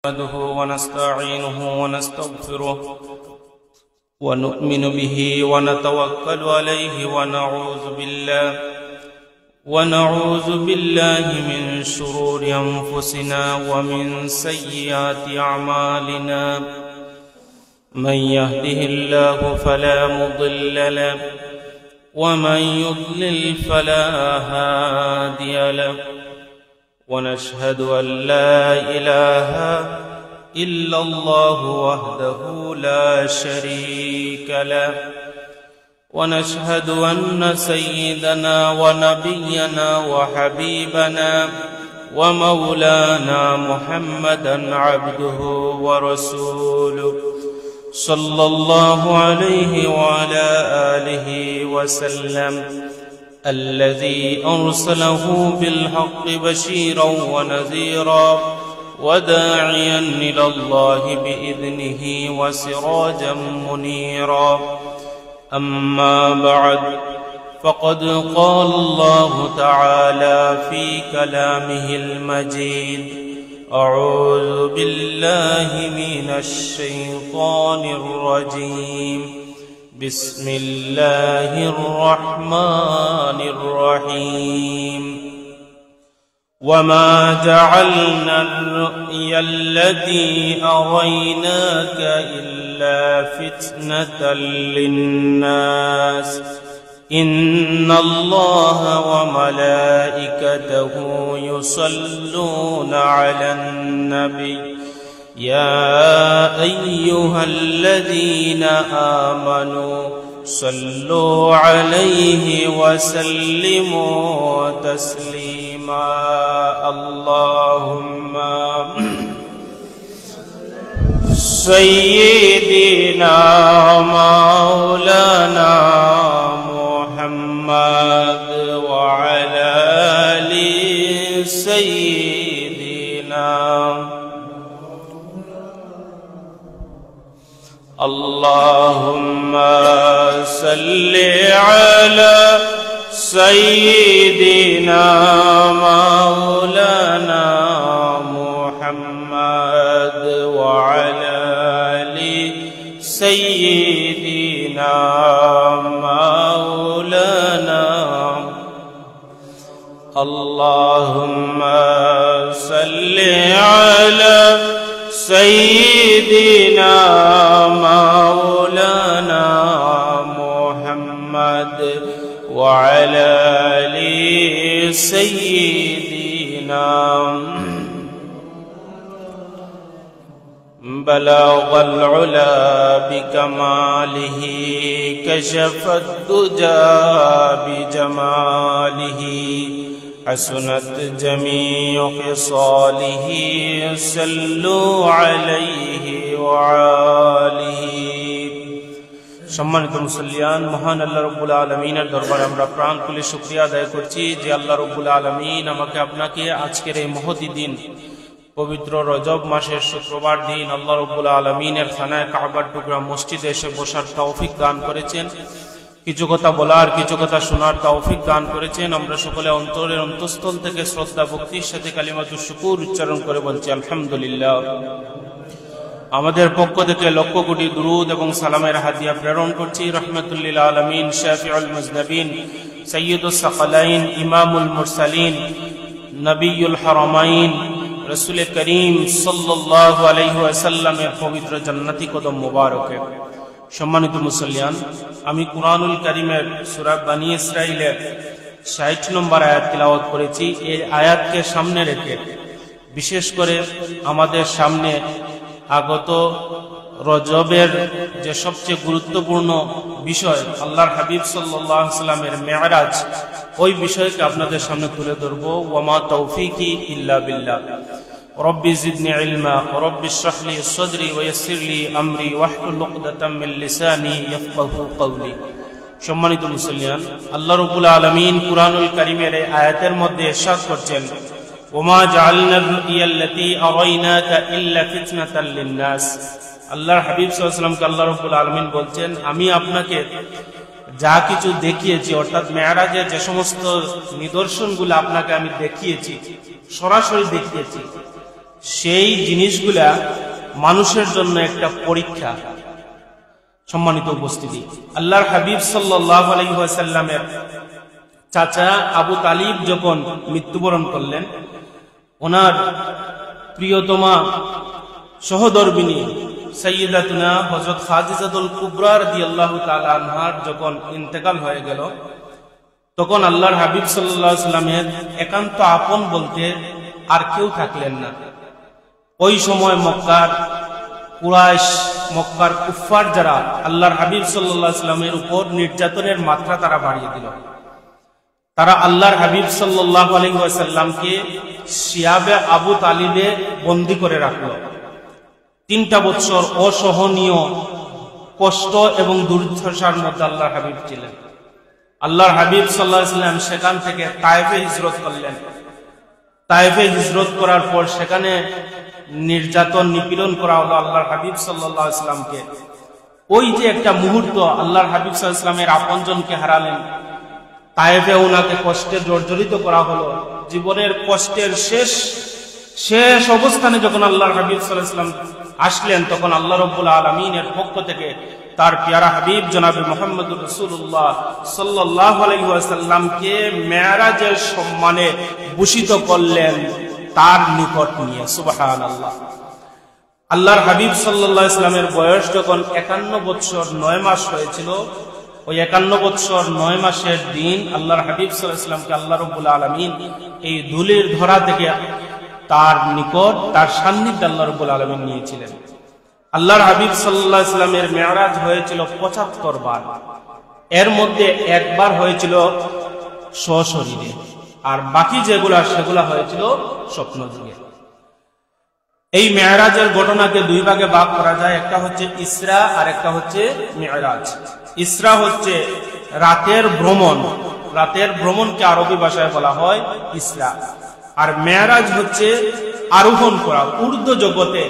نحمده ونستعينه ونستغفره ونؤمن به ونتوكل عليه ونعوذ بالله من شرور أنفسنا ومن سيئات أعمالنا من يهده الله فلا مضل له ومن يضلل فلا هادي له ونشهد أن لا إله إلا الله وحده لا شريك له ونشهد أن سيدنا ونبينا وحبيبنا ومولانا محمدا عبده ورسوله صلى الله عليه وعلى آله وسلم الذي أرسله بالحق بشيرا ونذيرا وداعيا إلى الله بإذنه وسراجا منيرا أما بعد فقد قال الله تعالى في كلامه المجيد أعوذ بالله من الشيطان الرجيم بسم الله الرحمن الرحيم وما جعلنا الرؤيا التي أريناك إلا فتنة للناس إن الله وملائكته يصلون على النبي يا أيها الذين آمنوا صلوا عليه وسلموا تسليما اللهم سيدنا مولانا محمد وعلى آل سيدنا اللهم صل على سيدنا مولانا محمد وعلى آل سيدنا مولانا اللهم صل على سيدنا مولانا محمد وعلى آل سيدنا بلغ العلا بكماله كشف الدجى بجماله حسنت جميع خصاله صلوا عليه وآله সম্মানিত মুসল্লিয়ান, মহান আল্লাহ রাব্বুল আলামিনের দরবারে আমরা প্রাণ খুলে শুকরিয়া আদায় করছি যে আল্লাহ রাব্বুল আলামিন আমাকে আপনাকে আজকের এই মহতি দিন পবিত্র রজব মাসের শুক্রবার দিন আল্লাহ রাব্বুল আলামিনের খানায় কাবার টুকরা মসজিদে এসে বসার তৌফিক দান করেছেন, কিছু কথা বলার কিছু কথা শোনার তৌফিক দান করেছেন। আমরা সকলে অন্তরের অন্তঃস্থল থেকে শ্রদ্ধা ভক্তির সাথে কালিমাতুশ শুকুর উচ্চারণ করে বলছি আলহামদুলিল্লাহ। আমাদের পক্ষ থেকে লক্ষ কোটি দুরূদ এবং সালামের হাদিয়া প্রেরণ করছি রাহমাতুল লিল আলামিন, শাফিউল মুজনাবিন, সাইয়্যিদুস সাকালাইন, ইমামুল মুরসালিন, নবিয়ুল হারামাইন, রাসূল করিম সাল্লাল্লাহু আলাইহি ওয়াসাল্লামের পবিত্র জান্নাতি কদম মোবারকে। সম্মানিত মুসল্লিয়ান, আমি কুরআনুল কারীমের সূরা বনী ইসরাঈলের ৬০ নম্বর আয়াত তিলাওয়াত করেছি। এই আয়াতকে সামনে রেখে বিশেষ করে আমাদের সামনে আগত রজবের যে সবচেয়ে গুরুত্বপূর্ণ বিষয় আল্লাহর হাবিব সাল্লাল্লাহু আলাইহি ওয়াসাল্লামের মেরাজ, ওই বিষয়কে আপনাদের সামনে তুলে ধরব। ওয়ামা তৌফিকি ইল্লা বিল্লাহ। রব্বি জিদনি ইলমা রব্বি ইশরাহ লি সাদরি ওয়া ইয়াসসির লি আমরি ওয়াহলুল উকদাতাম মিন লিসানি ইয়াফকাহু কওলি। সম্মানিত মুসল্লিয়ান, আল্লাহ রাব্বুল আলামিন কুরআনুল কারীমের এই আয়াতের মধ্যে ইরশাদ করছেন, ওমা জাআলনা আর-রু'য়া আল্লাতী আরাইনাকা ইল্লা ফিতনাতাল লিন-নাস। আল্লাহর হাবিব সাল্লাল্লাহু আলাইহি ওয়াসাল্লামকে আল্লাহ রাব্বুল আলামিন বলছেন, আমি আপনাকে যা কিছু দেখিয়েছি, অর্থাৎ মেরাজে যে সমস্ত নিদর্শনগুলো আপনাকে আমি দেখিয়েছি, সরাসরি দেখিয়েছি, সেই জিনিসগুলা মানুষের জন্য একটা পরীক্ষা। সম্মানিত উপস্থিতি, আল্লাহর হাবিব সাল্লাল্লাহু আলাইহি ওয়াসাল্লামের চাচা আবু তালিব যখন মৃত্যুবরণ করলেন, ওনার প্রিয়তমা সহধর্মিণী সাইয়্যিদাতুনা হযরত খাদিজাতুল কুবরা রাদিয়াল্লাহু তাআলা আনহার যখন ইন্তেকাল হয়ে গেল, তখন আল্লাহর হাবিব সাল্লাল্লাহু আলাইহি ওয়াসাল্লামের একান্ত আপন বলতে আর কেউ থাকলেন না। ওই সময় মক্কার কুরাইশ, মক্কার কুফফার যারা আল্লাহর হাবিব সাল্লাল্লাহু আলাইহি ওয়াসাল্লামের উপর নির্যাতনের মাত্রা তারা বাড়িয়ে দিল। তারা আল্লাহর হাবিব সাল্লাল্লাহু আলাইহি ওয়াসাল্লামকে শিয়াবে আবু তালিবে বন্দী করে রাখল। 3টা বছর অসহনীয় কষ্ট এবং দুর্দশার মধ্যে আল্লাহর হাবিব ছিলেন। আল্লাহর হাবিব সাল্লাল্লাহু আলাইহি ওয়াসাল্লাম সেখান থেকে তায়েফে হিজরত করলেন। তায়েফে হিজরত করার পর সেখানে নির্যাতন নিপীড়ন করা হলো আল্লাহর হাবিব সাল্লাল্লাহু আলাইহি ওয়াসাল্লামকে। ওই যে একটা মুহূর্ত আল্লাহর হাবিব সাল্লাল্লাহু আলাইহি ওয়াসাল্লামের আপনজনকে হারালেন, তায়েফে ওনাকে কষ্টে জর্জরিত করা হলো। জীবনের কষ্টের শেষ অবস্থানে যখন আল্লাহর হাবিব সাল্লাল্লাহু আলাইহি ওয়াসাল্লাম আসলেন, তখন আল্লাহ রাব্বুল আলামিনের পক্ষ থেকে তার প্যারা হাবিব জনাবে মুহাম্মদুর রাসূলুল্লাহ সাল্লাল্লাহু আলাইহি ওয়াসাল্লামকে মেরাজের সম্মানে ভূষিত করলেন তার নিকট নিয়ে। সুবহানাল্লাহ। আল্লাহর হাবিব সাল্লাল্লাহু আলাইহি ওয়াসাল্লামের বয়স যখন 51 বছর 9 মাস হয়েছিল, ওই 51 বছর 9 মাসের দিন আল্লাহর হাবিব সাল্লাল্লাহু আলাইহি ওয়াসাল্লামকে আল্লাহ রাব্বুল আলামিন এই ধুলির ধরা থেকে তার নিকট, তার সান্নিধ্যে আল্লাহ রাব্বুল আলামিন নিয়েছিলেন। আল্লাহর হাবিব সাল্লাল্লাহু আলাইহি ওয়াসাল্লামের মেরাজ হয়েছিল 75 বার। এর মধ্যে একবার হয়েছিল সশরীরে, আর বাকি সেগুলা হয়েছিল স্বপ্ন যুগে। এই মেরাজের ঘটনাকে 2 ভাগে ভাগ করা যায়, একটা হচ্ছে ইসরা আর একটা হচ্ছে মেরাজ। ইসরা হচ্ছে রাতের ভ্রমণ, রাতের ভ্রমণকে আরবি ভাষায় বলা হয় ইসরা। আর মেরাজ হচ্ছে আরোহণ করা, ঊর্ধ্ব জগতে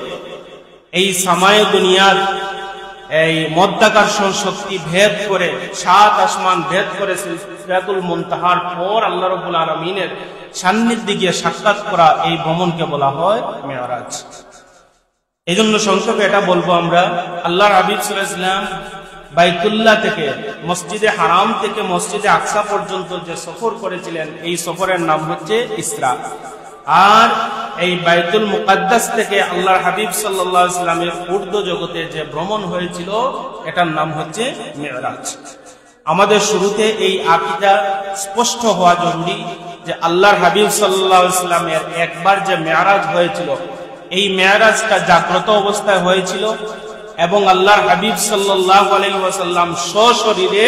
এই সামায়ে দুনিয়ার এই মধ্যাকর্ষণ শক্তি ভেদ করে 7 আসমান ভেদ করে সিদরাতুল মুনতাহার পর আল্লাহ রাব্বুল আলামিনের সান্নিধ্যে গিয়ে সাক্ষাৎ করা, এই ভ্রমণকে বলা হয় মেরাজ। এই জন্য সংক্ষেপে এটা বলবো আমরা, আল্লাহর হাবিব সাল্লাল্লাহু আলাইহি ওয়াসাল্লাম বাইতুল্লাহ থেকে মসজিদে হারাম থেকে মসজিদে আকসা পর্যন্ত যে সফর করেছিলেন, এই সফরের নাম হচ্ছে ইসরা। আর এই বাইতুল মুকাদ্দাস থেকে আল্লাহর হাবিব সাল্লাল্লাহু আলাইহি ওয়াসাল্লামের ঊর্ধ্ব জগতে যে ভ্রমণ হয়েছিল, এটার নাম হচ্ছে মেরাজ। আমাদের শুরুতে এই আকীদা স্পষ্ট হওয়া জরুরি যে আল্লাহর হাবিব সাল্লাল্লাহু আলাইহি ওয়াসাল্লামের একবার যে মেরাজ হয়েছিল, এই মেরাজটা জাগ্রত অবস্থায় হয়েছিল এবং আল্লাহর হাবিব সাল্লাল্লাহু আলাইহি ওয়াসাল্লাম সশরীরে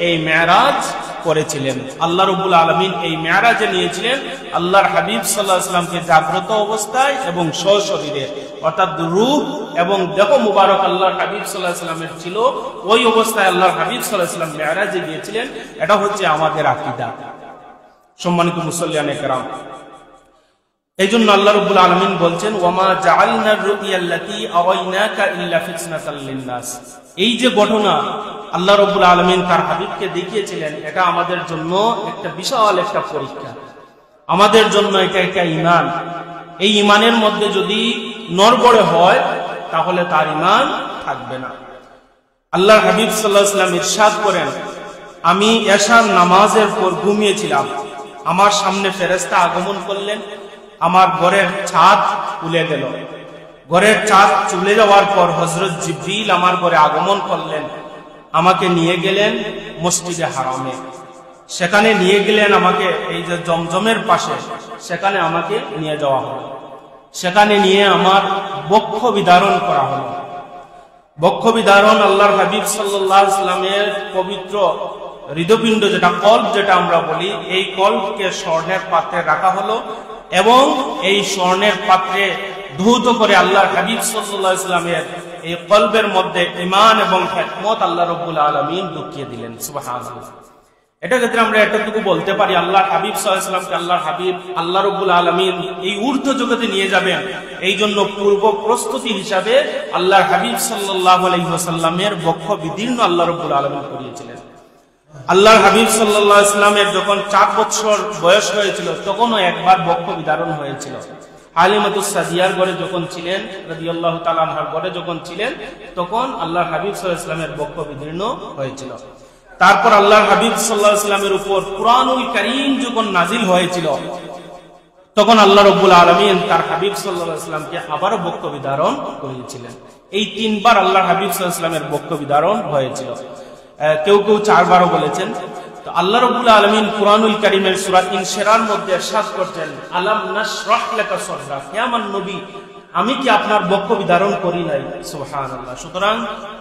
এই মেরাজ করেছিলেন। আল্লাহ রাব্বুল আলামিন এই মেরাজে নিয়েছিলেন আল্লাহর হাবিব সাল্লাল্লাহু আলাইহি ওয়াসাল্লামকে জাগ্রত অবস্থায় এবং সশরীরে, অর্থাৎ রূহ এবং দেহ মুবারক আল্লাহর হাবিব সাল্লাল্লাহু আলাইহি ওয়াসাল্লামের ছিল। ওই অবস্থায় আল্লাহর হাবিব সাল্লাল্লাহু আলাইহি ওয়াসাল্লাম মেরাজে গিয়েছিলেন। এটা হচ্ছে আমাদের আকীদা। সম্মানিত মুসল্লিয়ানে কেরাম, এই জন্য আল্লাহ রাব্বুল আলামিন বলছেন, ওয়ামা জাআলনার রুয়াল্লাতী আওয়াইনাকা ইল্লা ফিতনাতাল লিন্নাস। এই যে ঘটনা আল্লাহ রাব্বুল আলামিন তার হাবিবকে দেখিয়েছিলেন, এটা আমাদের জন্য একটা বিশাল একটা পরীক্ষা, আমাদের জন্য এটা একটা ঈমান। এই ঈমানের মধ্যে যদি নড়বড়ে হয় তাহলে তার ঈমান থাকবে না। আল্লাহর হাবিব সাল্লাল্লাহু আলাইহি ওয়াসাল্লাম ইরশাদ করেন, আমি এশার নামাজের পর ঘুমিয়েছিলাম, আমার সামনে ফেরেশতা আগমন করলেন, আমার ঘরের ছাদ খুলে গেল। ঘরের ছাদ চলে যাওয়ার পর হযরত জিবরিল আমার ঘরে আগমন করলেন, আমাকে নিয়ে গেলেন মসজিদে হারামে। সেখানে নিয়ে গেলেন আমাকে, এই যে জমজমের পাশে, সেখানে আমাকে নিয়ে যাওয়া হলো। সেখানে নিয়ে আমার বক্ষ বিদারণ করা হলো। বক্ষ বিদারণ আল্লাহর হাবিব সাল্লাল্লাহু আলাইহি ওয়াসাল্লামের পবিত্র হৃদপিণ্ড, যেটা কল্ব যেটা আমরা বলি, এই কল্বকে স্বর্ণের পাত্রে রাখা হলো এবং এই স্বর্ণের পাত্রে ধৌত করে আল্লাহর হাবিব সাল্লাল্লাহু আলাইহি ওয়াসাল্লামের এই কলবের মধ্যে ঈমান এবং হিকমত আল্লাহ রাব্বুল আলামিন ঢুকিয়ে দিলেন। সুবহানাল্লাহ। এটা ক্ষেত্রে আমরা এতটুকু বলতে পারি, আল্লাহর হাবিব সাল্লাল্লাহু আলাইহি ওয়াসাল্লামকে আল্লাহর হাবিব আল্লাহ রাব্বুল আলামিন এই ঊর্ধ্ব জগতে নিয়ে যাবেন, এই জন্য পূর্ব প্রস্তুতি হিসাবে আল্লাহর হাবিব সাল্লাল্লাহু আলাইহি ওয়াসাল্লামের বক্ষ বিদীর্ণ আল্লাহ রাব্বুল আলামিন করিয়েছিলেন। আল্লাহর হাবিব সাল্লাল্লাহু আলাইহি ওয়াসাল্লামের যখন 4 বছর বয়স হয়েছিল, তখনও একবার বক্ষ বিদারণ হয়েছিল। হালিমাতুস সাদিয়ার ঘরে যখন ছিলেন, রাদিয়াল্লাহু তাআলা আনহার ঘরে যখন ছিলেন, তখন আল্লাহর হাবিব সাল্লাল্লাহু আলাইহি ওয়াসাল্লামের বক্ষ বিদীর্ণ হয়েছিল। তারপর আল্লাহর হাবিব সাল্লাল্লাহু আলাইহি ওয়াসাল্লামের উপর কুরআনুল কারীম যখন নাজিল হয়েছিল, তখন আল্লাহ রাব্বুল আলামিন তার হাবিব সাল্লাল্লাহু আলাইহি ওয়াসাল্লামকে আবারও বক্ষ বিদারণ করিয়েছিলেন। এই 3 বার আল্লাহর হাবিব সাল্লাল্লাহু আলাইহি ওয়াসাল্লামের বক্ষ বিদারণ হয়েছিল, কেউ কেউ 4 বারও বলেছেন। তো আল্লাহ রাব্বুল আলামিন কুরআনুল কারীমের সূরা ইনশিরার মধ্যে ইরশাদ করতেন, আলাম নাশরাহ লাকা সাদরাক, হে আমার নবী, আমি কি আপনার বক্ষ বিদারণ করি নাই? সুবহানাল্লাহ। সুতরাং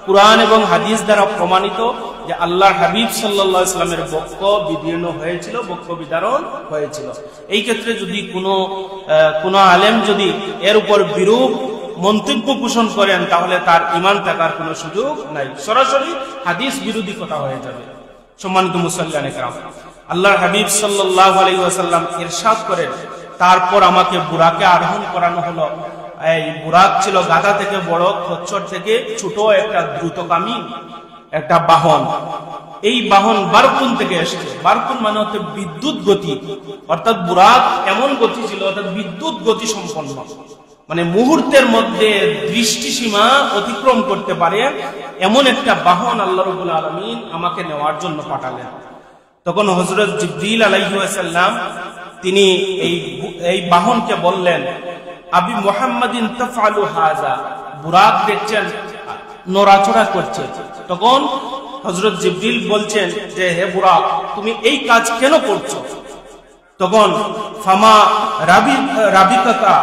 কুরআন এবং হাদিস দ্বারা প্রমাণিত যে আল্লাহর হাবিব সাল্লাল্লাহু আলাইহি ওয়াসাল্লামের বক্ষ বিদীর্ণ হয়েছিল, বক্ষ বিদারণ হয়েছিল। এই ক্ষেত্রে যদি কোনো আলেম যদি এর উপর বিরূপ মন্তব্য পোষণ করেন, তাহলে তার ঈমান থাকার কোনো সুযোগ নাই, সরাসরি হাদিস বিরোধী কথা হয়ে যাবে। সম্মানিত মুসল্লিয়ানে কেরাম, আল্লাহর হাবিব সাল্লাল্লাহু আলাইহি ওয়াসাল্লাম ইরশাদ করেন, তারপর আমাকে বুরাকে আরোহণ করানো হলো। এই বুরাক ছিল গাধা থেকে বড়, খচ্চর থেকে ছোট একটা দ্রুতগামী একটা বাহন। এই বাহন বারকুন থেকে এসেছে। বারকুন মানে হচ্ছে বিদ্যুৎ গতি, অর্থাৎ বুরাক এমন গতি ছিল, অর্থাৎ বিদ্যুৎ গতি সম্পন্ন, মানে মুহূর্তের মধ্যে দৃষ্টিসীমা অতিক্রম করতে পারে এমন একটা বাহন আল্লাহ রাব্বুল আলামিন আমাকে নেওয়ার জন্য পাঠালেন। তখন হযরত জিবরিল আলাইহিস সালাম তিনি এই বাহনকে বললেন, আবি মুহাম্মাদিন তাফআলু হাযা, বুরাক দেখছেন নড়াচড়া করছে। তখন হযরত জিবরিল বলছেন যে, হে বুরাক, তুমি এই কাজ কেন করছো? তখন ফামা রাবিকাকা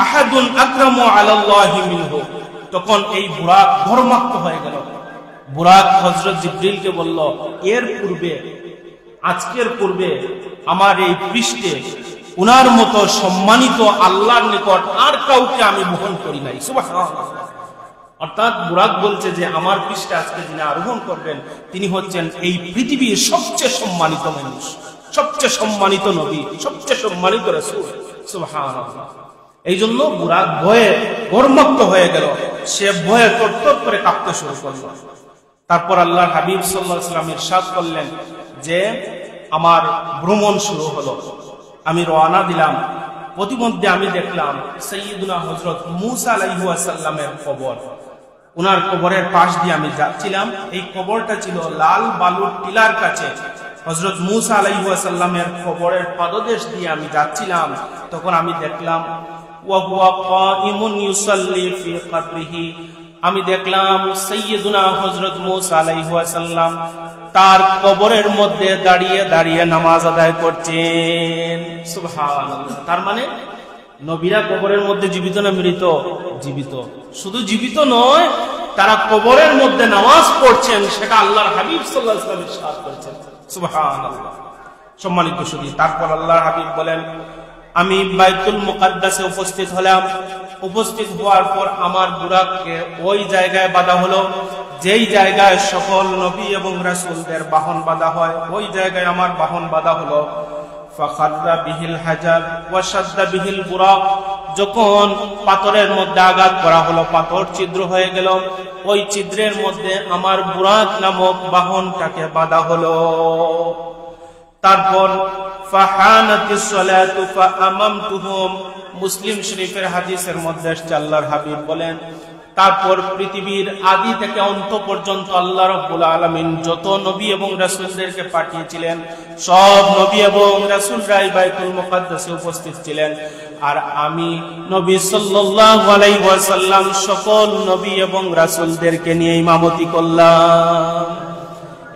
আহাদুন আকরামু আলাল্লাহি মিনহু, তখন এই বুরাক ঘর্মাক্ত হয়ে গেল। বুরাক হযরত জিবরিলকে বলল, এর পূর্বে, আজকের পূর্বে আমার এই পৃষ্ঠে উনার মতো সম্মানিত আল্লাহর নিকট আর কাউকে আমি বহন করি নাই। সুবহানাল্লাহ। অর্থাৎ বুরাক বলছে যে আমার পৃষ্ঠে আজকে যিনি আরোহণ করবেন, তিনি হচ্ছেন এই পৃথিবীর সবচেয়ে সম্মানিত মানুষ, সবচেয়ে সম্মানিত নবী, সবচেয়ে সম্মানিত রাসূল। সুবহানাল্লাহ। এই জন্য বুরাক ভয়ে ঘর্মাক্ত হয়ে গেল, সে ভয়ে তরতর করে কাঁপতে শুরু করল। তারপর আল্লাহর হাবিব সাল্লাল্লাহু আলাইহি ওয়াসাল্লাম ইরশাদ করলেন যে, আমার ভ্রমণ শুরু হলো, আমি রওনা দিলাম। প্রতিমধ্যে আমি দেখলাম সাইয়্যিদুনা হযরত মূসা আলাইহিস সালামের কবর। ওনার কবরের পাশ দিয়ে আমি যাচ্ছিলাম। এই কবরটা ছিল লাল বালুর টিলার কাছে। হযরত মূসা আলাইহিস সালামের কবরের পাদদেশ দিয়ে আমি যাচ্ছিলাম। তখন আমি দেখলাম ওয়া হুয়া কাইমুন ইউসাল্লি ফি কবরিহি, আমি দেখলাম সাইয়্যিদুনা হযরত মূসা আলাইহিস সালাম তার কবরের মধ্যে দাঁড়িয়ে দাঁড়িয়ে নামাজ আদায় করছেন। সুবহানাল্লাহ। তার মানে নবীরা কবরের মধ্যে জীবিত না মৃত? জীবিত। শুধু জীবিত নয়, তারা কবরের মধ্যে নামাজ পড়ছেন, সেটা আল্লাহর হাবিব সাল্লাল্লাহু আলাইহি ওয়াসাল্লাম ইরশাদ করেছেন। সুবহানাল্লাহ। সম্মানিত সুধী, তারপর আল্লাহর হাবিব বলেন, আমি বাইতুল মুকাদ্দাসে উপস্থিত হলাম। উপস্থিত হওয়ার পর আমার বুরাককে ওই জায়গায় বাঁধা হলো যেই জায়গায় সকল নবী এবং রাসূলদের বাহন বাঁধা হয়, ওই জায়গায় আমার বাহন বাঁধা হলো। ফাখাররা বিহিল হাজার ওয়া শাদ্দা বিহিল বুরাক, যখন পাথরের মধ্যে আঘাত করা হলো, পাথর ছিদ্র হয়ে গেল, ওই ছিদ্রের মধ্যে আমার বুরাক নামক বাহনটাকে বাঁধা হলো। তারপর ফাহানাতিস সালাতু ফাআমামতুহুম, মুসলিম শরীফের হাদিসের মধ্যে আল্লাহর হাবিব বলেন, তারপর পৃথিবীর আদি থেকে অন্ত পর্যন্ত আল্লাহ রাব্বুল আলামিন যত নবী এবং রাসূলদেরকে পাঠিয়েছিলেন, সব নবী এবং রাসূলরাই বাইতুল মুকাদ্দাসে উপস্থিত ছিলেন। আর আমি নবী সাল্লাল্লাহু আলাইহি ওয়াসাল্লাম সকল নবী এবং রাসূলদেরকে নিয়ে ইমামতি করলাম।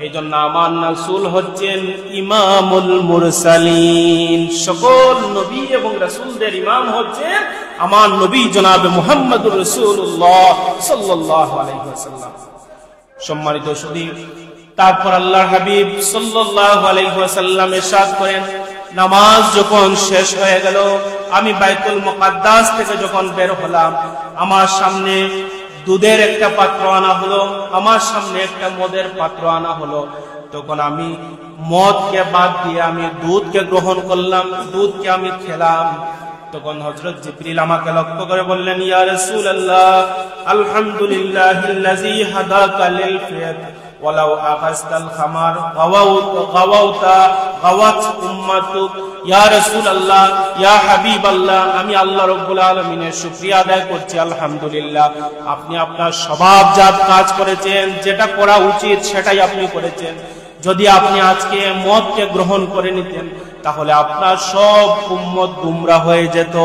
এই জন্য আমার রাসূল হচ্ছেন ইমামুল মুরসালিন, সকল নবী এবং রাসূলদের ইমাম হচ্ছেন আমার নবী জনাবে মুহাম্মদুর রাসূলুল্লাহ সাল্লাল্লাহু আলাইহি ওয়াসাল্লাম। সম্মানিত সুধী, তারপর আল্লাহর হাবিব সাল্লাল্লাহু আলাইহি ওয়াসাল্লাম ইরশাদ করেন, নামাজ যখন শেষ হয়ে গেল, আমি বাইতুল মুকাদ্দাস থেকে যখন বের হলাম, আমার সামনে দুধের একটা পাত্র আনা হলো, আমার সামনে একটা মদের পাত্র আনা হলো। তখন আমি মদকে বাদ দিয়ে আমি দুধকে গ্রহণ করলাম, দুধকে আমি খেলাম। তখন হযরত জিবরিল আমাকে লক্ষ্য করে বললেন, ইয়া রাসূলুল্লাহ, আলহামদুলিল্লাহিল্লাযী হাদাকা লিল ফিতর ওয়ালাউ আকাস্তাল খামার গাওয়াউতা গাওয়াত উম্মাতুক ইয়া রাসূলুল্লাহ ইয়া হাবিবাল্লাহ। আমি আল্লাহ রাব্বুল আলামিনের শুকরিয়া আদায় করছি, আলহামদুলিল্লাহ আপনি আপনার স্বভাবজাত কাজ করেছেন, যেটা করা উচিত সেটাই আপনি করেছেন। যদি আপনি আজকে মদকে গ্রহণ করে নিতেন তাহলে আপনার সব উম্মত গুমরাহ হয়ে যেত।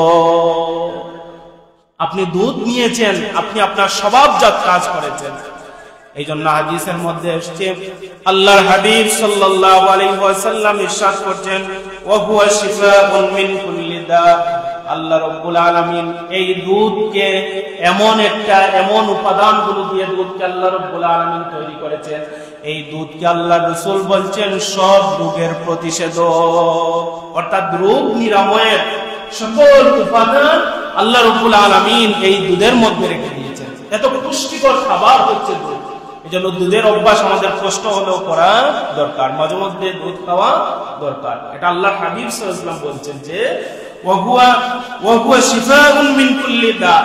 আপনি দুধ নিয়েছেন, আপনি আপনার স্বভাবজাত কাজ করেছেন। এই জন্য হাদিসের মধ্যে এসেছে আল্লাহর হাবিব সাল্লাল্লাহু আলাইহি ওয়াসাল্লাম ইরশাদ করছেন ওয়া হুয়া শিফাউন মিন কুল্লি দা। আল্লাহ রাব্বুল আলামিন এই দুধকে এমন উপাদানগুলো দিয়ে দুধকে আল্লাহ রাব্বুল আলামিন তৈরি করেছেন, এই দুধকে আল্লাহ রাসূল বলছেন সব রোগের প্রতিষেধক, অর্থাৎ রোগ নিরাময়ের সকল উপাদান আল্লাহ রাব্বুল আলামিন এই দুধের মধ্যে রেখে দিয়েছেন। এত পুষ্টিকর খাবার হচ্ছে দুধ। এজন্য দুধের অভ্যাস আমাদের কষ্ট হলেও করা দরকার, মাঝে মধ্যে দুধ খাওয়া দরকার। এটা আল্লাহর হাবিব সাল্লাল্লাহু আলাইহি ওয়াসাল্লাম বলছেন যে ওয়া হুয়া শিফাউন মিন কুল্লি দা,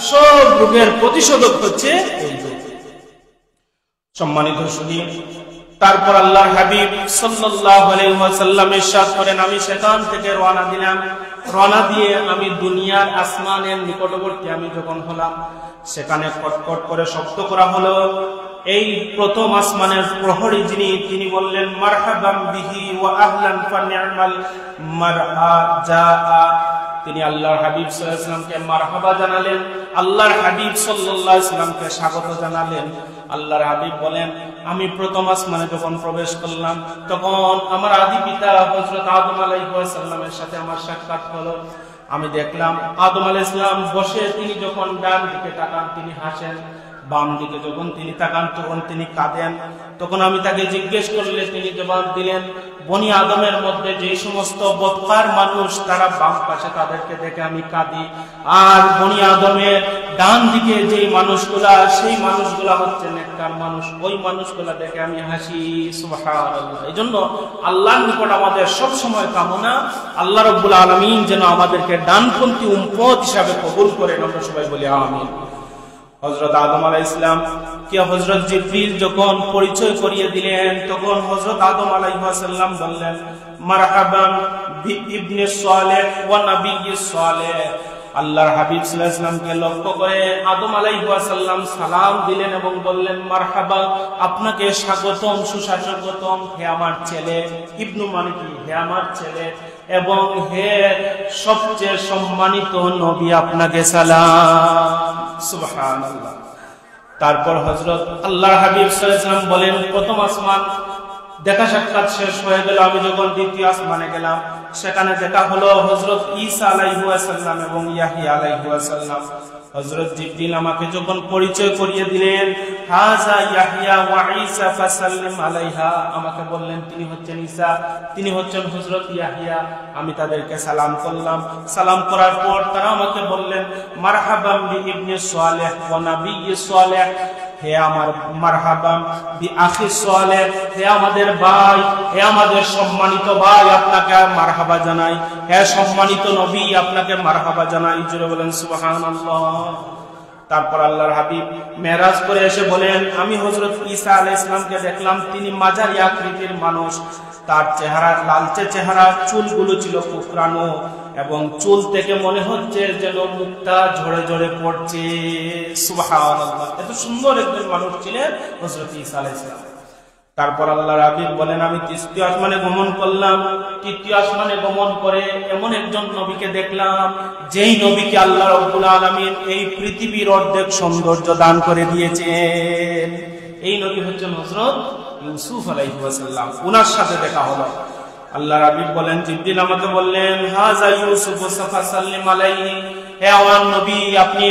সব রোগের প্রতিষেধক হচ্ছে এই দুধ। সম্মানিত শুনি, তারপর আল্লাহর হাবিব সাল্লাল্লাহু আলাইহি ওয়াসাল্লাম ইরশাদ করেন আমি সেখান থেকে রওনা দিলাম। রওনা দিয়ে আমি দুনিয়ার আসমানের নিকটবর্তী আমি যখন হলাম, সেখানে কটকট করে শব্দ করা হলো। এই প্রথম আসমানের প্রহরী যিনি, তিনি বললেন মারহাবাম বিহি ওয়া আহলান ফানি'মাল মারআজা। তিনি আল্লাহর হাবিব সাল্লাল্লাহু আলাইহি ওয়াসাল্লামকে মারহাবা জানালেন, আল্লাহর হাবিব সাল্লাল্লাহু আলাইহি ওয়াসাল্লামকে স্বাগত জানালেন। আল্লাহর হাবিব বলেন আমি প্রথম আসমানে যখন প্রবেশ করলাম তখন আমার আদি পিতা হযরত আদম আলাইহিস সালামের সাথে আমার সাক্ষাৎ হলো। আমি দেখলাম আদম আলাইহিস সালাম বসে, তিনি যখন ডান দিকে তাকান তিনি হাসেন, বাম দিকে যখন তিনি তাকান তখন তিনি কাঁদেন। তখন আমি তাকে জিজ্ঞেস করলে তিনি জবাব দিলেন বনি আদমের মধ্যে যে সমস্ত বদকার মানুষ তারা বাম পাশে, তাদেরকে দেখে আমি কাঁদি, আর বনি আদমের ডান দিকে যে মানুষগুলা, সেই মানুষগুলা হচ্ছে নেককার মানুষ, ওই মানুষগুলা দেখে আমি হাসি। সুবহানাল্লাহ। এইজন্য আল্লাহর নিকট আমাদের সব সময় কামনা আল্লাহ রাব্বুল আলামিন যেন আমাদেরকে ডানপন্থী উম্মত হিসাবে কবুল করেন। আমরা সবাই বলি আমিন। হযরত আদম আলাইহিস সালাম কে হযরত জিবরিল যখন পরিচয় করিয়ে দিলেন তখন হযরত আদম আলাইহিস সালাম বললেন মারহাবান বি ইবনে সালেহ ওয়া নাবিয়্যিস সালেহ। আল্লাহর হাবিব সাল্লাল্লাহু আলাইহি ওয়াসাল্লামকে লক্ষ্য করে আদম আলাইহিস সালাম সালাম দিলেন এবং বললেন মারহাবা, আপনাকে স্বাগতম, সুস্বাগতম হে আমার ছেলে। ইবনু মানে কি? হে আমার ছেলে, এবং হে সবচেয়ে সম্মানিত নবী, আপনাকে সালাম। সুবহানাল্লাহ। তারপর হযরত আল্লাহর হাবিব সাল্লাল্লাহু আলাইহি ওয়াসাল্লাম বলেন প্রথম আসমান দেখা সাক্ষাৎ শেষ হয়ে গেল, আমি যখন দ্বিতীয় আসমানে গেলাম সেখানে দেখা হলো হযরত ঈসা আলাইহিস সালাম এবং ইয়াহইয়া আলাইহিস সালাম। হযরত জিবরিল আমাকে যখন পরিচয় করিয়ে দিলেন হাযা ইয়াহইয়া ওয়া ঈসা ফাসাল্লিম আলাইহা, আমাকে বললেন তিনি হচ্ছেন ঈসা, তিনি হচ্ছেন হযরত ইয়াহইয়া। আমি তাদেরকে সালাম করলাম। সালাম করার পর তারা আমাকে বললেন মারহাবাম বি ইবনে সালেহ ওয়া নাবিয়্যিস সালেহ, হে আমার মারহাবাম বি আখি সালেহ, হে আমাদের ভাই, হে আমাদের সম্মানিত ভাই, আপনাকে মারহাবা জানাই। হে সম্মানিত নবী, আপনাকে মারহাবা জানাই। জোরে বলেন সুবহানাল্লাহ। তারপর আল্লাহর হাবিব মেরাজ করে এসে বলেন আমি হযরত ঈসা আলাইহিস সালামকে দেখলাম, তিনি মাঝারি আকৃতির মানুষ, তার চেহারা লালচে চেহারা, চুলগুলো ছিল কুকরানো এবং চুল থেকে মনে হচ্ছে যেন মুক্তা ঝরে ঝরে পড়ছে। সুবহানাল্লাহ। এত সুন্দর একজন মানুষ ছিলেন হযরত ঈসা আলাইহিস সালাম। তারপর আল্লাহর হাবিব বলেন আমি তৃতীয় আসমানে গমন করলাম। তৃতীয় আসমানে গমন করে এমন একজন নবীকে দেখলাম, যেই নবীকে আল্লাহ রাব্বুল আলামিন এই পৃথিবীর অর্ধেক সৌন্দর্য দান করে দিয়েছেন। এই নবী হচ্ছেন হযরত ইউসুফ আলাইহিস সালাম। ওনার সাথে দেখা হলো। আল্লাহর হাবিব বলেন জিবরিল আমাকে বললেন হাযা ইউসুফ ফাসাল্লিম আলাইহি, হে আমার নবী আপনি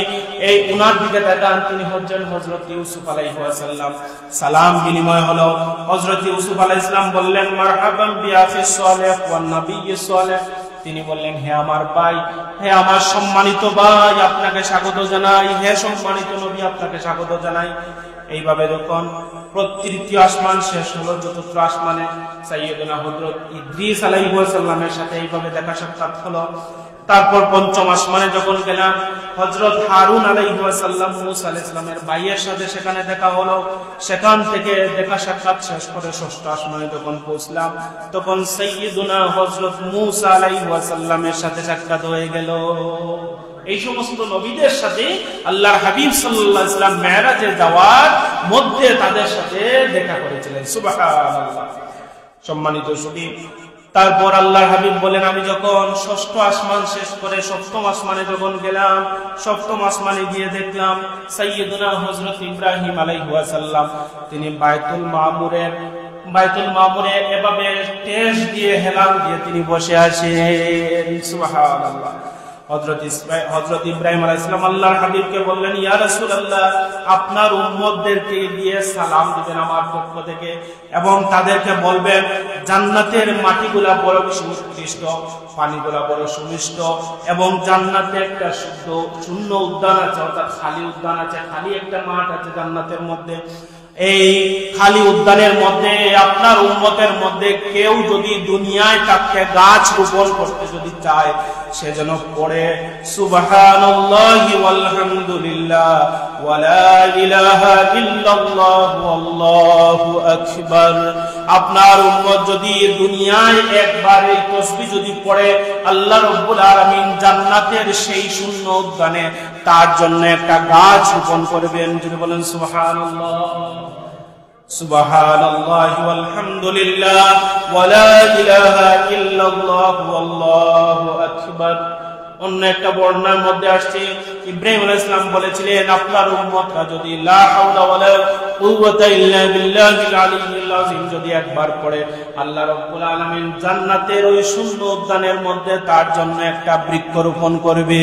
এই উনার দিকে তাকান, তিনি হচ্ছেন হযরত ইউসুফ আলাইহিস সালাম। সালাম বিনিময় হলো। হযরত ইউসুফ আলাইহিস সালাম বললেন মারহাবান বি আখি সালেহ ওয়া নাবিয়্যিস সালেহ, তিনি বললেন হে আমার ভাই, হে আমার সম্মানিত ভাই, আপনাকে স্বাগত জানাই। হে সম্মানিত নবী, আপনাকে স্বাগত জানাই। এইভাবে যখন তৃতীয় আসমান শেষ হলো, চতুর্থ আসমানে সাইয়্যিদুনা হযরত ইদ্রিস আলাইহিস সালামের সাথে এইভাবে দেখা সাক্ষাৎ হলো। তারপর পঞ্চম আসমানে যখন গেলাম, হযরত হারুন আলাইহিস সালাম মুসা আলাইহিস সালামের ভাইয়ের সাথে সেখানে দেখা হলো। সেখান থেকে দেখা সাক্ষাৎ শেষ করে ষষ্ঠ আসমানে যখন পৌঁছলাম, তখন সাইয়্যিদুনা হযরত মুসা আলাইহিস সালামের সাথে সাক্ষাৎ হয়ে গেল। এই সমস্ত নবীদের সাথে আল্লাহর হাবিব সাল্লাল্লাহু আলাইহি ওয়াসাল্লাম মেরাজে যাওয়ার মধ্যে তাদের সাথে দেখা করেছিলেন। সুবহানাল্লাহ। সম্মানিত সুধী, তারপর আল্লাহর হাবিব বলেন, আমি যখন ষষ্ঠ আসমান শেষ করে সপ্তম আসমানে যখন গেলাম, সপ্তম আসমানে গিয়ে দেখলাম সাইয়্যিদুনা হযরত ইব্রাহিম আলাইহিস সালাম তিনি বাইতুল মামুরে এভাবে টেস দিয়ে হেলান দিয়ে তিনি বসে আছেন। সুবহানাল্লাহ। হযরত ইব্রাহিম আলাইহিস সালাম আল্লাহর হাবিবকে বললেন, ইয়া রাসূলুল্লাহ, আপনার উম্মতদেরকে দিয়ে সালাম দিবেন আমার পক্ষ থেকে, এবং তাদেরকে বলবেন জান্নাতের মাটিগুলা বড় উৎকৃষ্ট, পানিগুলা বড় সুমিষ্ট, এবং জান্নাতে একটা শূন্য উদ্যান আছে, অর্থাৎ খালি উদ্যান আছে, খালি একটা মাঠ আছে জান্নাতের মধ্যে। এই খালি উদ্যানের মধ্যে আপনার উম্মতের মধ্যে কেউ যদি দুনিয়ায় থাকতে গাছ রোপণ করতে যদি চায়, সে যেন পড়ে সুবহানাল্লাহি ওয়ালহামদুলিল্লাহ ওয়া লা ইলাহা ইল্লাল্লাহু আল্লাহু আকবার। আপনার উম্মত যদি দুনিয়ায় একবার এই তাসবিহ যদি পড়ে, আল্লাহ রাব্বুল আলামিন জান্নাতের সেই শূন্য উদ্যানে তার জন্য একটা গাছ রোপণ করবেন। যদি বলেন সুবহানাল্লাহ, সুবহানাল্লাহি ওয়ালহামদুলিল্লাহ ওয়া লা ইলাহা ইল্লাল্লাহু আল্লাহু আকবার। অন্য একটা বর্ণনার মধ্যে আসছে, ইব্রাহিম আলাইহিস সালাম বলেছিলেন, আপনার উম্মতরা যদি লা হাওলা ওয়ালা কুওয়াতা ইল্লা বিল্লাহিল আলিয়্যিল আযীম যদি একবার পড়ে, আল্লাহ রাব্বুল আলামিন জান্নাতের ওই শূন্য উদ্যানের মধ্যে তার জন্য একটা বৃক্ষ রোপণ করবে।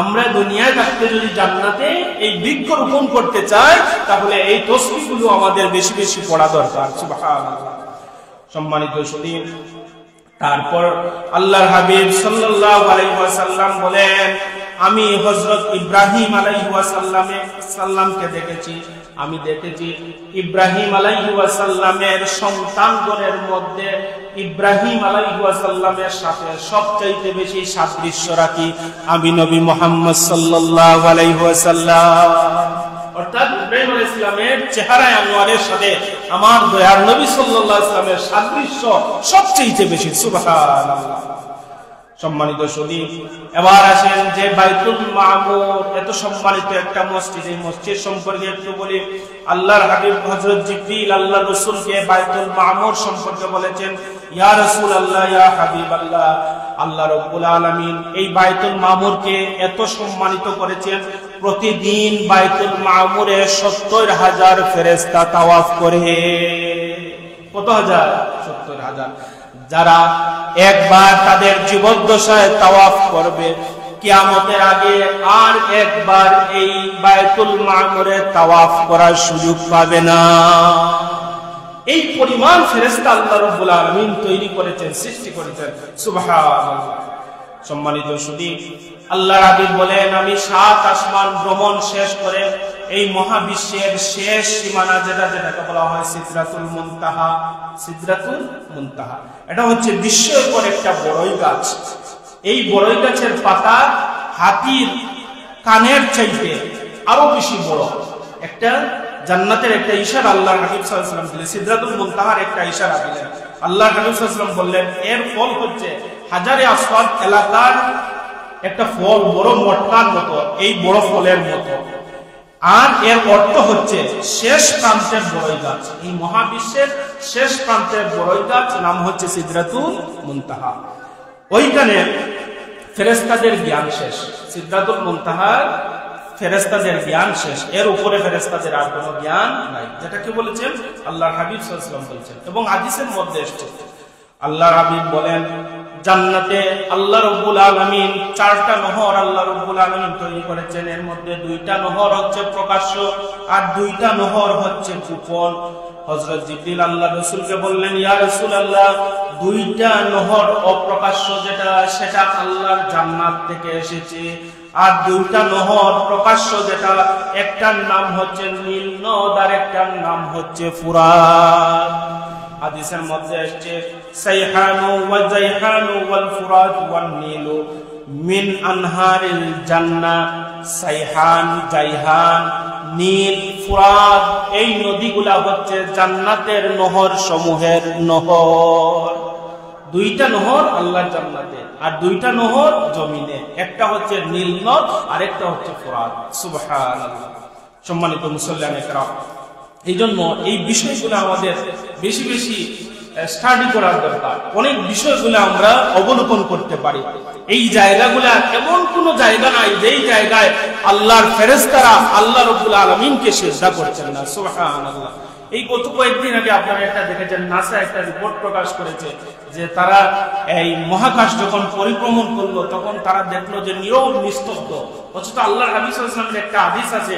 আমরা দুনিয়ায় থাকতে যদি জান্নাতে এই বৃক্ষ রোপণ করতে চাই, তাহলে এই তাসবিহগুলো আমাদের বেশি বেশি পড়া দরকার। সুবহানাল্লাহ। সম্মানিত সুধী, তারপর আল্লাহর হাবিব সাল্লাল্লাহু আলাইহি ওয়াসাল্লাম বলেন, আমি হযরত ইব্রাহিম আলাইহিস সালামকে দেখেছি। আমি দেখেছি ইব্রাহিম আলাইহিস সালামের সন্তানগণের মধ্যে ইব্রাহিম আলাইহিস সালামের সাথে সবচেয়ে বেশি সাদৃশ্য রাখি আমি নবী মুহাম্মদ সাল্লাল্লাহু আলাইহি ওয়াসাল্লাম। অর্থাৎ ইব্রাহিম আলাইহিস সালামের চেহারা আনোয়ারের সাথে আমার দয়ার নবী সাল্লাল্লাহু আলাইহি ওয়াসাল্লামের সাদৃশ্য সবচেয়ে বেশি। সুবহানাল্লাহ। সম্মানিত সুধী, এবার আসেন যে বাইতুল মামুর এত সম্মানিত একটা মসজিদ, এই মসজিদ সম্পর্কে একটু বলি। আল্লাহর হাবিব হযরত জিবরিল আল্লাহ রাসূলকে বাইতুল মামুর সম্পর্কে বলেছেন, ইয়া রাসূলুল্লাহ, ইয়া হাবিবাল্লাহ, আল্লাহ রাব্বুল আলামিন এই বাইতুল মামুরকে এত সম্মানিত করেছেন, প্রতিদিন বাইতুল মামুরে ৭০,০০০ ফেরেশতা তাওয়াফ করে। কত হাজার? ৭০,০০০। যারা একবার তাদের জীবদ্দশায় তাওয়াফ করবে, কিয়ামতের আগে আর একবার এই বাইতুল মামুরে তাওয়াফ করার সুযোগ পাবে না। এই পরিমাণ ফেরেশতা আল্লাহ রাব্বুল আলামিন তৈরি করেছেন, সৃষ্টি করেছেন। সুবহানাল্লাহ। সম্মানিত সুধী, আল্লাহর হাবিব বলেন, আমি ৭ আসমান ভ্রমণ শেষ করে এই মহাবিশ্বের শেষ সীমানা যেটাকে বলা হয় সিদরাতুল মুনতাহা, সিদরাতুল মুনতাহা, এটা হচ্ছে বিশ্বের উপর একটা বড়ই গাছ। এই বড়ই গাছের পাতা হাতির কানের চাইতে আরো বেশি বড়। একটা জান্নাতের একটা ইশারা আল্লাহর হাবিব সাল্লাল্লাহু আলাইহি ওয়াসাল্লাম দিলেন, সিদরাতুল মুনতাহার একটা ইশারা দিলেন। আল্লাহর হাবিব সাল্লাল্লাহু আলাইহি ওয়াসাল্লাম বললেন, এর ফল হচ্ছে হাজারে আসওয়াদ এলাকার একটা ফল, বড় মটকার মতো, এই বড় ফলের মতো। আর এর অর্থ হচ্ছে শেষ প্রান্তের বড়ই গাছ। এই মহাবিশ্বের শেষ প্রান্তের বড়ই গাছ নাম হচ্ছে সিদরাতুল মুনতাহা। ওইখানে ফেরেশতাদের জ্ঞান শেষ। সিদরাতুল মুনতাহার ফেরেশতাদের জ্ঞান শেষ, এর উপরে ফেরেশতাদের আর কোনো জ্ঞান নাই। যেটা কি বলেছেন আল্লাহর হাবিব সাল্লাল্লাহু আলাইহি ওয়াসাল্লাম বলেছেন, এবং হাদিসের মধ্যে এসেছে আল্লাহর হাবিব বলেন, জান্নাতে আল্লাহ রাব্বুল আলামিন 4টা নহর আল্লাহ রাব্বুল আলামিন তৈরি করেছেন। এর মধ্যে 2টা নহর হচ্ছে প্রকাশ্য, আর 2টা নহর হচ্ছে গোপন। হযরত জিবরিল আল্লাহ রাসূলকে বললেন, ইয়া রাসূলুল্লাহ, 2টা নহর অপ্রকাশ্য যেটা, সেটা আল্লাহর জান্নাত থেকে এসেছে, আর 2টা নহর প্রকাশ্য যেটা, একটার নাম হচ্ছে নীল নদ আর একটার নাম হচ্ছে ফুরাত। হাদিসের মধ্যে আসছে সাইহানু ওয়া জাইহানু ওয়াল ফুরাত ওয়ান নীলু মিন আনহারিল জান্নাহ। সাইহান, জাইহান, নীল, ফুরাত এই নদীগুলা হচ্ছে জান্নাতের নহর সমূহের নহর। দুইটা নহর আল্লাহর জান্নাতে, আর দুইটা নহর জমিনে। একটা হচ্ছে নীল নদ আর একটা হচ্ছে ফুরাত। সুবহানাল্লাহ। সম্মানিত মুসল্লিয়ানে কেরাম, এই জন্য এই বিষয়গুলো আমাদের বেশি বেশি স্টাডি করার দরকার। অনেক বিষয়গুলো আমরা অবলোকন করতে পারি। এই জায়গাগুলা এমন কোন জায়গা নাই যেই জায়গায় আল্লাহর ফেরেশতারা আল্লাহ রাব্বুল আলামিনকে সিজদা করছেন না। সুবহানাল্লাহ। এই গত কয়েকদিন আগে আপনারা একটা দেখেছেন, নাসা একটা রিপোর্ট প্রকাশ করেছে যে তারা এই মহাকাশ যখন পরিভ্রমণ করলো তখন তারা দেখলো যে নীরব নিস্তব্ধ। অথচ আল্লাহর হাবিব সাল্লাল্লাহু আলাইহি ওয়াসাল্লামের একটা হাদিস আছে,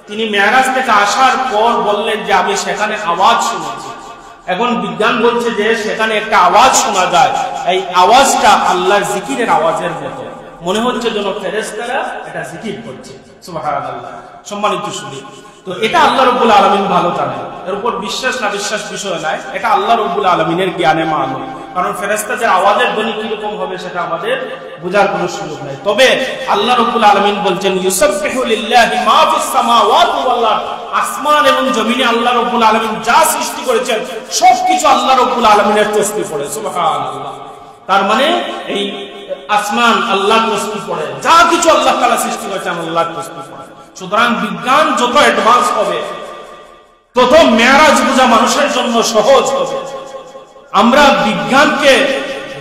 তিনি মেরাজ থেকে আসার পর বললেন যে আমি সেখানে আওয়াজ শুনেছি। এখন বিজ্ঞান বলছে যে সেখানে একটা আওয়াজ শোনা যায়, এই আওয়াজটা আল্লাহর জিকিরের আওয়াজের মতো মনে হচ্ছে, যেন ফেরেশতারা এটা জিকির করছে। সুবহানাল্লাহ। সম্মানিত শুধু তো এটা আল্লাহ রাব্বুল আলামিন ভালো জানেন, এর উপর বিশ্বাস না বিশ্বাস বিষয় নাই, এটা আল্লাহ রাব্বুল আলামিনের জ্ঞানে মালুম। কারণ ফেরেশতাদের আওয়াজের ধ্বনি কিরকম হবে সেটা আমাদের বোঝার কোনো সুযোগ নাই। তবে আল্লাহ রাব্বুল আলামিন বলছেন ইউসাব্বিহু লিল্লাহি মা ফিস সামাওয়াতি ওয়াল আরদ। আসমান এবং জমিনে আল্লাহ রাব্বুল আলামিন যা সৃষ্টি করেছেন সবকিছু আল্লাহ রাব্বুল আলামিনের তাসবিহ পড়ে। সুবহানাল্লাহ। তার মানে এই আসমান আল্লাহর তাসবিহ পড়ে, যা কিছু আল্লাহ তাআলা সৃষ্টি করেছেন আল্লাহর তাসবিহ পড়ে। সুতরাং বিজ্ঞান যত অ্যাডভান্স হবে তত মেরাজ বোঝা মানুষের জন্য সহজ হবে। আমরা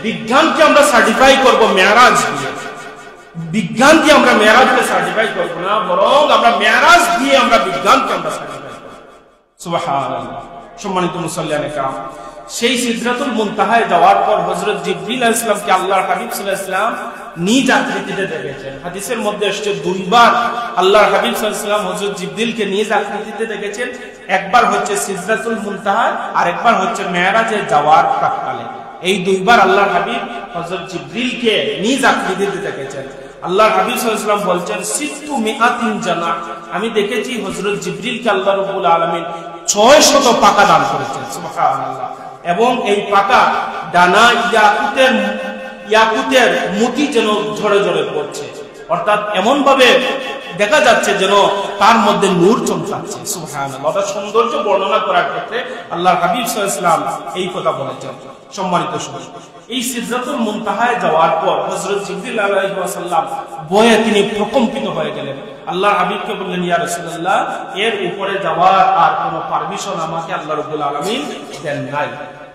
বিজ্ঞানকে আমরা সার্টিফাই করব মেরাজ দিয়ে। বিজ্ঞান দিয়ে আমরা মেরাজকে সার্টিফাই করব না, বরং আমরা মেরাজ দিয়ে আমরা বিজ্ঞানকে আমরা সার্টিফাই করব। সুবহানাল্লাহ। সম্মানিত মুসল্লিয়ানে কেরাম, সেই সিদরাতুল মুনতাহায় যাওয়ার পর হযরত জিবরিল আলাইহিস সালামকে আল্লাহর হাবিব সাল্লাল্লাহু আলাইহি ওয়াসাল্লাম নিজ আকৃতিতে দেখেছেন। হাদিসের মধ্যে এসেছে দুইবার আল্লাহর হাবিব সাল্লাল্লাহু আলাইহি ওয়াসাল্লাম হযরত জিবরিলকে নিজ আকৃতিতে দেখেছেন। একবার হচ্ছে সিদরাতুল মুনতাহা, আর একবার হচ্ছে মেরাজে যাওয়ার প্রাক্কালে। এই দুইবার আল্লাহর হাবিব হযরত জিবরিলকে নিজ আকৃতিতে দেখেছেন। আল্লাহর হাবিব সাল্লাল্লাহু আলাইহি ওয়াসাল্লাম বলছেন সিত্তু মিআতিন জানাহ, আমি দেখেছি হযরত জিবরিলকে আল্লাহ রাব্বুল আলামিন 600 পাকা দান করেছেন। সুবহানাল্লাহ। এবং এই পাকা ডানা ইয়াকুতের মোতি যেন ঝরে ঝরে পড়ছে, অর্থাৎ এমন ভাবে দেখা যাচ্ছে যেন তার মধ্যে নূর চমকাচ্ছে। সুবহানাল্লাহ। ওটা সৌন্দর্য বর্ণনা করার ক্ষেত্রে আল্লাহর হাবিব সাল্লাল্লাহু আলাইহি ওয়াসাল্লাম এই কথা বলেছেন। সম্মানিত শুনুন, এই সিদরাতুল মুনতাহায় যাওয়ার পর হযরত জিবরিল আলাইহিস সালাম ভয়ে তিনি প্রকম্পিত হয়ে গেলেন। আল্লাহর হাবিবকে বললেন, ইয়া রাসূলুল্লাহ, এর উপরে যাওয়ার আর কোনো পারমিশন আমাকে আল্লাহ রাব্বুল আলামিন দেন নাই।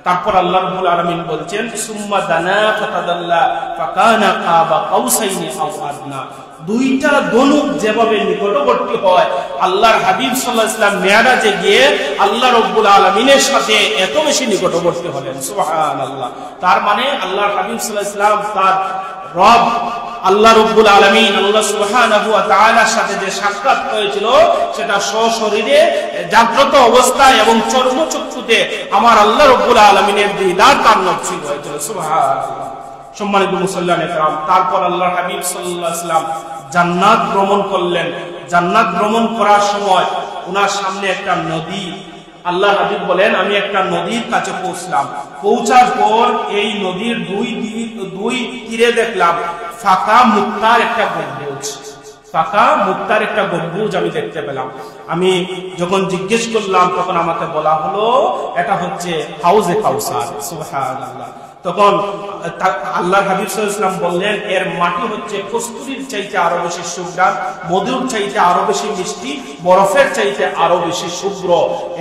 তারপর আল্লাহ রাব্বুল আলামিন বলছেন সুম্মা দানা ফাতাদাল্লা ফাকানা কাবা কাউসাইনি আও আদনা। দুইটা ধনুক যেভাবে নিকটবর্তী হয়, আল্লাহর হাবিব সাল্লাল্লাহু আলাইহি ওয়াসাল্লাম মিরাজে গিয়ে আল্লাহ রাব্বুল আলামিনের সাথে এত বেশি নিকটবর্তী হলেন। সুবহানাল্লাহ। তার মানে আল্লাহর হাবিব সাল্লাল্লাহু আলাইহি ওয়াসাল্লাম তার রব আল্লাহ রাব্বুল আলামিন আল্লাহ সুবহানাহু ওয়া তাআলার সাথে যে সাক্ষাৎ হয়েছিল সেটা সশরীরে জাগ্রত অবস্থায় এবং চর্মচক্ষুতে আমার আল্লাহ রাব্বুল আলামিনের দিদার তার নসিব হয়েছিল। সুবহানাল্লাহ। সম্মানিত মুসল্লিয়ানে কেরাম, তারপর আল্লাহর হাবিব সাল্লাল্লাহু আলাইহি ওয়াসাল্লাম জান্নাত ভ্রমণ করলেন। জান্নাত ভ্রমণ করার সময় ওনার সামনে একটা নদী, আল্লাহ হাবিব বলেন আমি একটা নদীর কাছে পৌঁছলাম। পৌঁছার পর এই নদীর দুই তীরে দেখলাম ফাঁকা মুক্তার একটা গম্বুজ। ফাঁকা মুক্তার একটা গম্বুজ আমি দেখতে পেলাম। আমি যখন জিজ্ঞেস করলাম তখন আমাকে বলা হলো এটা হচ্ছে হাউজে কাউসার। সুবহানাল্লাহ। তখন আল্লাহর হাবিব সাল্লাল্লাহু আলাইহি ওয়াসাল্লাম বললেন এর মাটি হচ্ছে কস্তুরীর চাইতে আরো বেশি সুগ্রাণ, মধুর চাইতে আরো বেশি মিষ্টি, বরফের চাইতে আরো বেশি শুভ্র।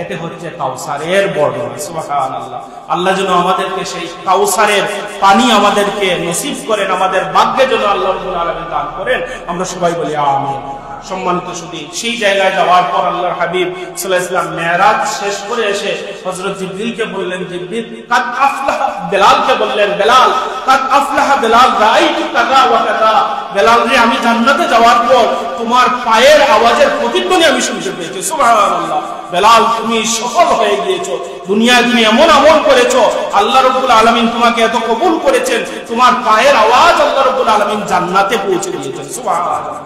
এটা হচ্ছে কাউসারের বর্ণনা। সুবহানাল্লাহ। আল্লাহ যেন আমাদেরকে সেই কাউসারের পানি আমাদেরকে নসিব করেন, আমাদের ভাগ্যে যেন আল্লাহ রাব্বুল আলামিন দান করেন। আমরা সবাই বলি আমিন। সম্মানিত সুধী, সেই জায়গায় যাওয়ার পর আল্লাহর হাবিব সাল্লাল্লাহু আলাইহি ওয়াসাল্লাম মেরাজ শেষ করে এসে হযরত জিবরিলকে বললেন, জিবরিল কাদ আফলাহা, বেলালকে বললেন, বেলাল কাদ আফলাহা বেলাল রাআইতু কাযা ওয়া কাযা। বেলাল রে, আমি জান্নাতে যাওয়ার পর তোমার পায়ের আওয়াজের প্রতিধ্বনি আমি শুনতে পেয়েছি। সুবহানাল্লাহ। বেলাল, তুমি সফল হয়ে গিয়েছো, দুনিয়ায় তুমি এমন আমল করেছো, আল্লাহ রাব্বুল আলামিন তোমাকে এত কবুল করেছেন, তোমার পায়ের আওয়াজ আল্লাহ রাব্বুল আলামিন জান্নাতে পৌঁছে দিয়েছেন। সুবহানাল্লাহ।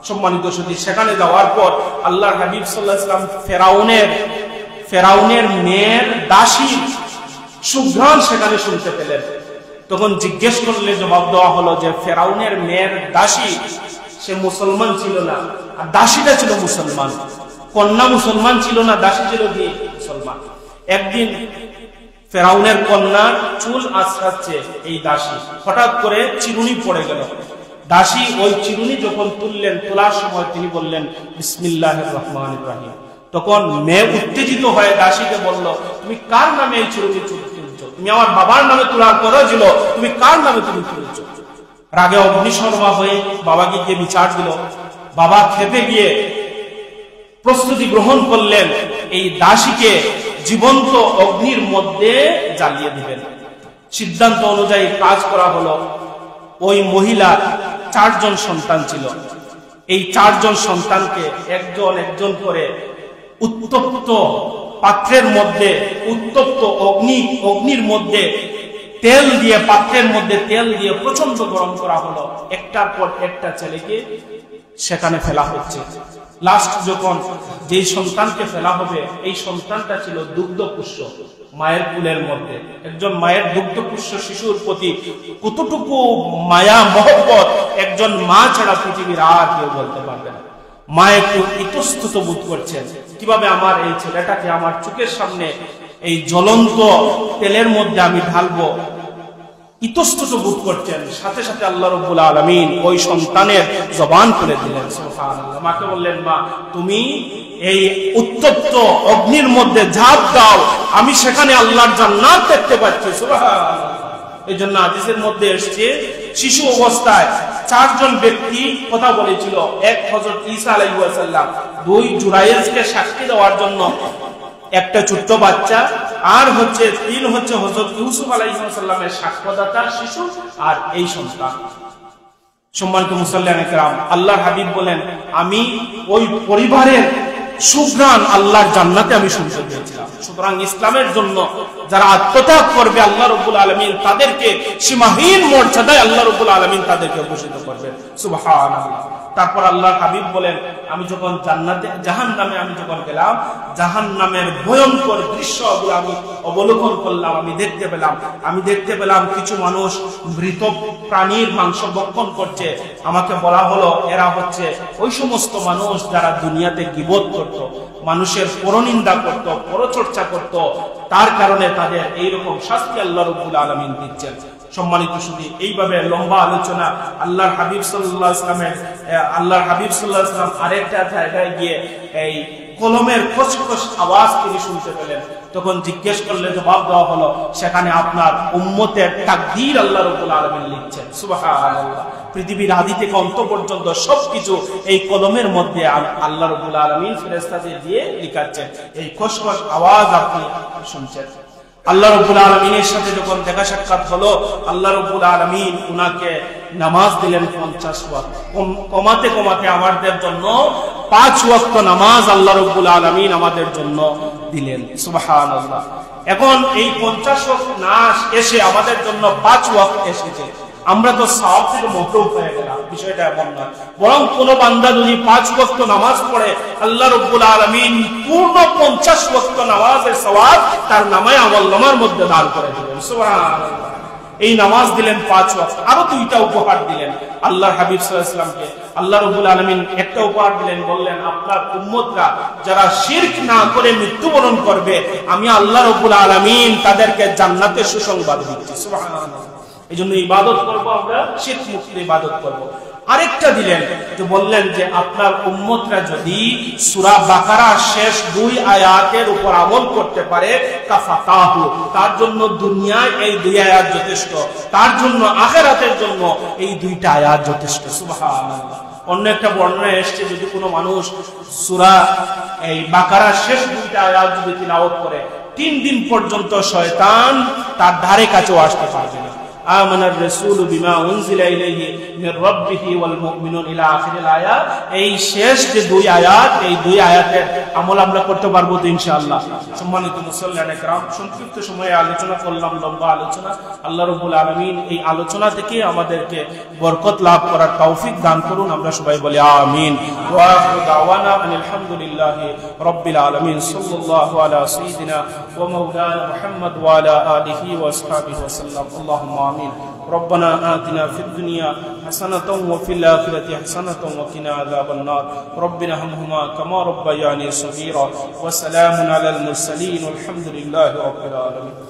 সম্মানিত সুধী, সেখানে যাওয়ার পর আল্লাহর হাবিব সাল্লাল্লাহু আলাইহি ওয়াসাল্লাম ফেরাউনের মেয়ের দাসী সুঘ্রাণ সেখানে শুনতে পেলেন। তখন জিজ্ঞেস করলে জবাব দেওয়া হলো যে ফেরাউনের মেয়ের দাসী সে মুসলমান ছিল না, আর দাসীটা ছিল মুসলমান। কন্যা মুসলমান ছিল না, দাসী ছিল কি মুসলমান। একদিন ফেরাউনের কন্যার চুল আঁচড়াচ্ছে এই দাসী, হঠাৎ করে চিরুনি পড়ে গেল। দাসী ওই চিরুনি যখন তুললেন, তোলার সময় তিনি বললেন বিসমিল্লাহির রহমানির রহিম। তখন মেয়ে উত্তেজিত হয়ে দাসীকে বলল, তুমি কার নামে এই চিরুনি তুলছো? তুমি আমার বাবার নামে তোলার কথা ছিল, তুমি কার নামে তুমি তুলছো? রাগে অগ্নিশর্মা হয়ে বাবাকে গিয়ে বিচার দিল। বাবা খেপে গিয়ে প্রস্তুতি গ্রহণ করলেন এই দাসীকে জীবন্ত অগ্নির মধ্যে জ্বালিয়ে দিবেন। সিদ্ধান্ত অনুযায়ী কাজ করা হলো। ওই মহিলার 4 জন সন্তান ছিল। এই 4 জন সন্তানকে একজন একজন করে উত্তপ্ত পাত্রের মধ্যে, উত্তপ্ত অগ্নির মধ্যে তেল দিয়ে, পাত্রের মধ্যে তেল দিয়ে প্রচন্ড গরম করা হলো। একটার পর একটা ছেলেকে সেখানে ফেলা হচ্ছে। লাস্ট যখন যেই সন্তানকে ফেলা হবে, এই সন্তানটা ছিল দুগ্ধপুষ্য, মায়ের কুলের মধ্যে। একজন মায়ের দুগ্ধপুষ্য শিশুর প্রতি কতটুকু মায়া মহব্বত একজন মা ছাড়া পৃথিবীর আর কেউ বলতে পারবে না। মা একটু ইতস্তত বোধ করছেন, কিভাবে আমার এই ছেলেটাকে আমার চোখের সামনে এই জ্বলন্ত তেলের মধ্যে আমি ঢালবো, ইতস্তত বোধ করছেন। সাথে সাথে আল্লাহ রাব্বুল আলামিন ওই সন্তানের জবান খুলে দিলেন। সুবহানাল্লাহ। মাকে বললেন, মা তুমি এই উত্তপ্ত অগ্নির মধ্যে ঝাঁপ দাও, আমি সেখানে আল্লাহর জান্নাত দেখতে পাচ্ছি। সুবহানাল্লাহ। এই জন্য হাদিসের মধ্যে এসেছে, শিশু অবস্থায় 4 জন ব্যক্তি কথা বলেছিল। এক হযরত ঈসা আলাইহিস সালাম, 2 জুরাইজকে সাক্ষী দেওয়ার জন্য একটা ছোট্ট বাচ্চা, আর 3 হচ্ছে হযরত ইউসুফ আলাইহিস সালামের সাক্ষ্যদাতা শিশু, আর এই সন্তান। সম্মানিত মুসল্লিয়ানে কেরাম, আল্লাহর হাবিব বলেন, আমি ওই পরিবারের সুঘ্রাণ আল্লাহর জান্নাতে আমি শুনতে পেয়েছিলাম। সুতরাং ইসলামের জন্য যারা আত্মত্যাগ করবে, আল্লাহ রাব্বুল আলামিন তাদেরকে সীমাহীন মর্যাদায় আল্লাহ রাব্বুল আলামিন তাদেরকে ভূষিত করবেন। সুবহানাল্লাহ। তারপর আল্লাহর হাবিব বলেন, আমি যখন জাহান্নামে আমি যখন গেলাম, জাহান্নামের ভয়ঙ্কর দৃশ্যগুলো আমি অবলোকন করলাম, আমি দেখতে পেলাম কিছু মানুষ মৃত প্রাণীর মাংস ভক্ষণ করছে। আমাকে বলা হলো এরা হচ্ছে ওই সমস্ত মানুষ যারা দুনিয়াতে গীবত করত, মানুষের পরনিন্দা করত, পরচর্চা করত, তার কারণে তাদের এইরকম শাস্তি আল্লাহ রাব্বুল আলামিন দিচ্ছেন। সম্মানিত শুধু এইভাবে লম্বা আলোচনা আল্লাহর হাবিব সাল্লাল্লাহু আলাইহি ওয়াসাল্লাম আরেকটা জায়গায় গিয়ে এই কলমের খসখস আওয়াজ তিনি শুনতে পেলেন। তখন জিজ্ঞেস করলে জবাব দেওয়া হলো, সেখানে আপনার উম্মতের তাকদীর আল্লাহ রাব্বুল আলামিন লিখছেন। সুবহানাল্লাহ। পৃথিবীর আদি থেকে অন্ত পর্যন্ত সবকিছু এই কলমের মধ্যে আল্লাহ রাব্বুল আলামিন ফেরেশতাদের দিয়ে লিখাচ্ছেন। এই খসখস আওয়াজ আপনি শুনছেন। আল্লাহ রাব্বুল আলামিনের সাথে যখন দেখা সাক্ষাৎ হলো, আল্লাহ রাব্বুল আলামিন উনাকে নামাজ দিলেন 50 ওয়াক্ত। কমাতে কমাতে আমাদের জন্য 5 ওয়াক্ত নামাজ আল্লাহ রাব্বুল আলামিন আমাদের জন্য দিলেন। সুবহানাল্লাহ। এখন এই 50 ওয়াক্ত না এসে আমাদের জন্য 5 ওয়াক্ত এসেছে। আমরা তো সওয়াব থেকে মহরুম হয়ে গেলাম, বিষয়টা এমন না। বরং কোন বান্দা যদি 5 ওয়াক্ত নামাজ পড়ে, আল্লাহ রাব্বুল আলামিন পূর্ণ 50 ওয়াক্ত নামাজের সওয়াব তার নামায়ে আমলনামার মধ্যে দান করে দিবেন। সুবহানাল্লাহ। এই নামাজ দিলেন 5 ওয়াক্ত, আরো 2টা উপহার দিলেন আল্লাহর হাবিব সাল্লাল্লাহু আলাইহি ওয়াসাল্লামকে। আল্লাহ রাব্বুল আলামিন একটা উপহার দিলেন, বললেন আপনার উম্মতরা যারা শিরক না করে মৃত্যুবরণ করবে, আমি আল্লাহ রাব্বুল আলামিন তাদেরকে জান্নাতের সুসংবাদ দিচ্ছি। সুবহানাল্লাহ। এই জন্য ইবাদত করবো, আমরা শিরক মুক্ত ইবাদত করবো। আরেকটা দিলেন, যে বললেন যে আপনার উম্মতরা যদি সূরা বাকারার শেষ 2 আয়াতের উপর আমল করতে পারে, কাফাতাহু, তার জন্য দুনিয়ায় এই 2 আয়াত যথেষ্ট, তার জন্য আখিরাতের জন্য এই 2টা আয়াত যথেষ্ট। সুবহানাল্লাহ। অন্য একটা বর্ণনায় এসেছে, যদি কোনো মানুষ সূরা এই বাকারার শেষ 2টা আয়াত যদি তিলাওয়াত করে, 3 দিন পর্যন্ত শয়তান তার ধারে কাছেও আসতে পারবে না। আমানার রাসূলু বিমা উনজিলা ইলাইহি মির রাব্বিহি ওয়াল মুমিনুন ইলা আখিরিল আয়াত। এই শেষ যে দুই আয়াত, এই দুই আয়াতের আমল আমরা করতে পারবো তো ইনশাআল্লাহ। সম্মানিত মুসল্লিয়ানে কেরাম, সংক্ষিপ্ত সময়ে আলোচনা করলাম, লম্বা আলোচনা। আল্লাহ রাব্বুল আলামিন এই আলোচনা থেকে আমাদেরকে বরকত লাভ করার তৌফিক দান করুন। আমরা সবাই বলি আমিন। ওয়া আখিরু দাওয়ানা আলহামদুলিল্লাহি রাব্বিল আলামিন। সাল্লাল্লাহু আলা সাইয়্যিদিনা ওয়া মাওলানা মুহাম্মদ ওয়া আলা আলিহি ওয়া আসহাবিহি ওয়া সাল্লাম। আল্লাহুম্মা আমিন। ربنا آتنا في الدنيا حسنة وفي الآخرة حسنة وقنا عذاب النار. ربنا ارحمهما كما ربياني صغيرا. وسلام على المرسلين والحمد لله رب العالمين.